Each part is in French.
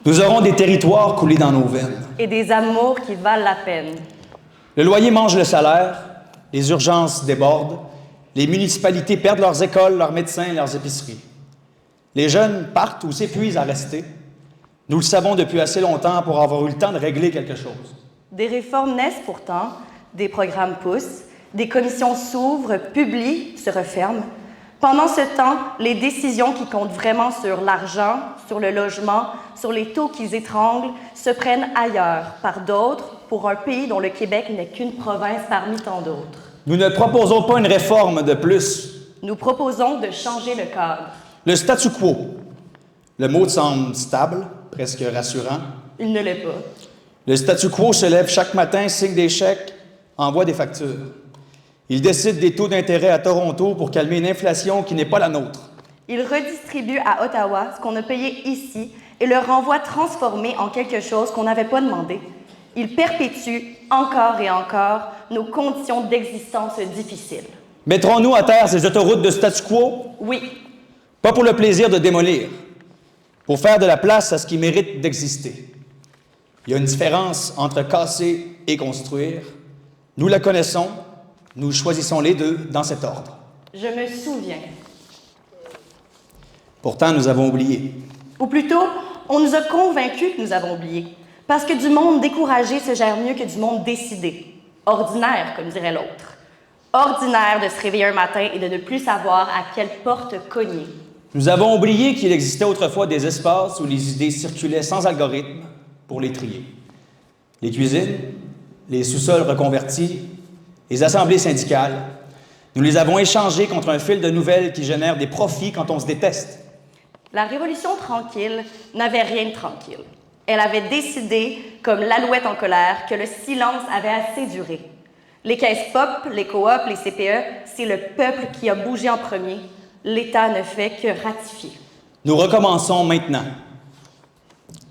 Nous aurons des territoires coulés dans nos veines. Et des amours qui valent la peine. Le loyer mange le salaire, les urgences débordent, les municipalités perdent leurs écoles, leurs médecins, leurs épiceries. Les jeunes partent ou s'épuisent à rester. Nous le savons depuis assez longtemps pour avoir eu le temps de régler quelque chose. Des réformes naissent pourtant, des programmes poussent, des commissions s'ouvrent, publient, se referment. Pendant ce temps, les décisions qui comptent vraiment sur l'argent, sur le logement, sur les taux qu'ils étranglent, se prennent ailleurs, par d'autres, pour un pays dont le Québec n'est qu'une province parmi tant d'autres. Nous ne proposons pas une réforme de plus. Nous proposons de changer le cadre. Le statu quo. Le mot semble stable, presque rassurant. Il ne l'est pas. Le statu quo se lève chaque matin, signe des chèques, envoie des factures. Il décide des taux d'intérêt à Toronto pour calmer une inflation qui n'est pas la nôtre. Il redistribue à Ottawa ce qu'on a payé ici et le renvoie transformé en quelque chose qu'on n'avait pas demandé. Il perpétue encore et encore nos conditions d'existence difficiles. Mettrons-nous à terre ces autoroutes de statu quo? Oui. Pas pour le plaisir de démolir, pour faire de la place à ce qui mérite d'exister. Il y a une différence entre casser et construire. Nous la connaissons, nous choisissons les deux dans cet ordre. Je me souviens. Pourtant, nous avons oublié. Ou plutôt, on nous a convaincus que nous avons oublié. Parce que du monde découragé se gère mieux que du monde décidé. Ordinaire, comme dirait l'autre. Ordinaire de se réveiller un matin et de ne plus savoir à quelle porte cogner. Nous avons oublié qu'il existait autrefois des espaces où les idées circulaient sans algorithme pour les trier. Les cuisines, les sous-sols reconvertis, les assemblées syndicales, nous les avons échangées contre un fil de nouvelles qui génère des profits quand on se déteste. La Révolution tranquille n'avait rien de tranquille. Elle avait décidé, comme l'alouette en colère, que le silence avait assez duré. Les caisses pop, les coops, les CPE, c'est le peuple qui a bougé en premier. L'État ne fait que ratifier. Nous recommençons maintenant.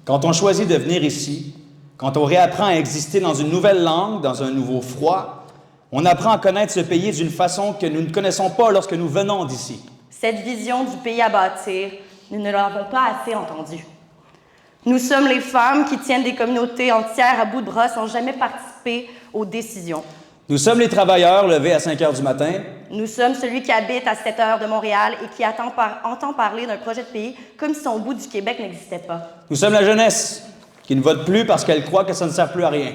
Quand on choisit de venir ici, quand on réapprend à exister dans une nouvelle langue, dans un nouveau froid, on apprend à connaître ce pays d'une façon que nous ne connaissons pas lorsque nous venons d'ici. Cette vision du pays à bâtir, nous ne l'avons pas assez entendue. Nous sommes les femmes qui tiennent des communautés entières à bout de bras sans jamais participer aux décisions. Nous sommes les travailleurs levés à 5 heures du matin. Nous sommes celui qui habite à 7 heures de Montréal et qui entend parler d'un projet de pays comme si son bout du Québec n'existait pas. Nous sommes la jeunesse qui ne vote plus parce qu'elle croit que ça ne sert plus à rien.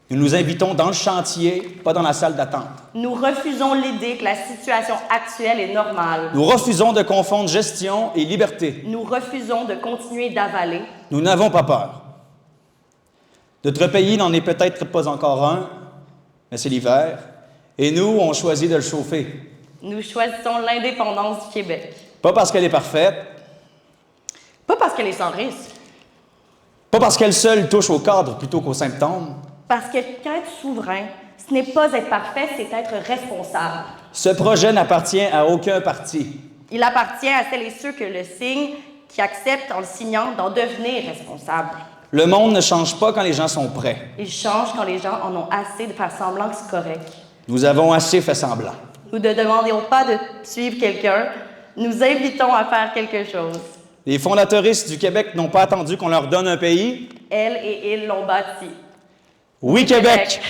Nous nous invitons dans le chantier, pas dans la salle d'attente. Nous refusons l'idée que la situation actuelle est normale. Nous refusons de confondre gestion et liberté. Nous refusons de continuer d'avaler. Nous n'avons pas peur. Notre pays n'en est peut-être pas encore un, mais c'est l'hiver, et nous, on choisit de le chauffer. Nous choisissons l'indépendance du Québec. Pas parce qu'elle est parfaite, Pas parce qu'elle est sans risque. pas parce qu'elle seule touche au cadre plutôt qu'aux symptômes. Parce qu'être souverain, ce n'est pas être parfait, c'est être responsable. Ce projet n'appartient à aucun parti. Il appartient à celles et ceux que le signent, qui acceptent en le signant d'en devenir responsables. Le monde ne change pas quand les gens sont prêts. Il change quand les gens en ont assez de faire semblant que c'est correct. Nous avons assez fait semblant. Nous ne demandons pas de suivre quelqu'un, nous invitons à faire quelque chose. Les fondateuristes du Québec n'ont pas attendu qu'on leur donne un pays. Elles et ils l'ont bâti. Oui, Québec!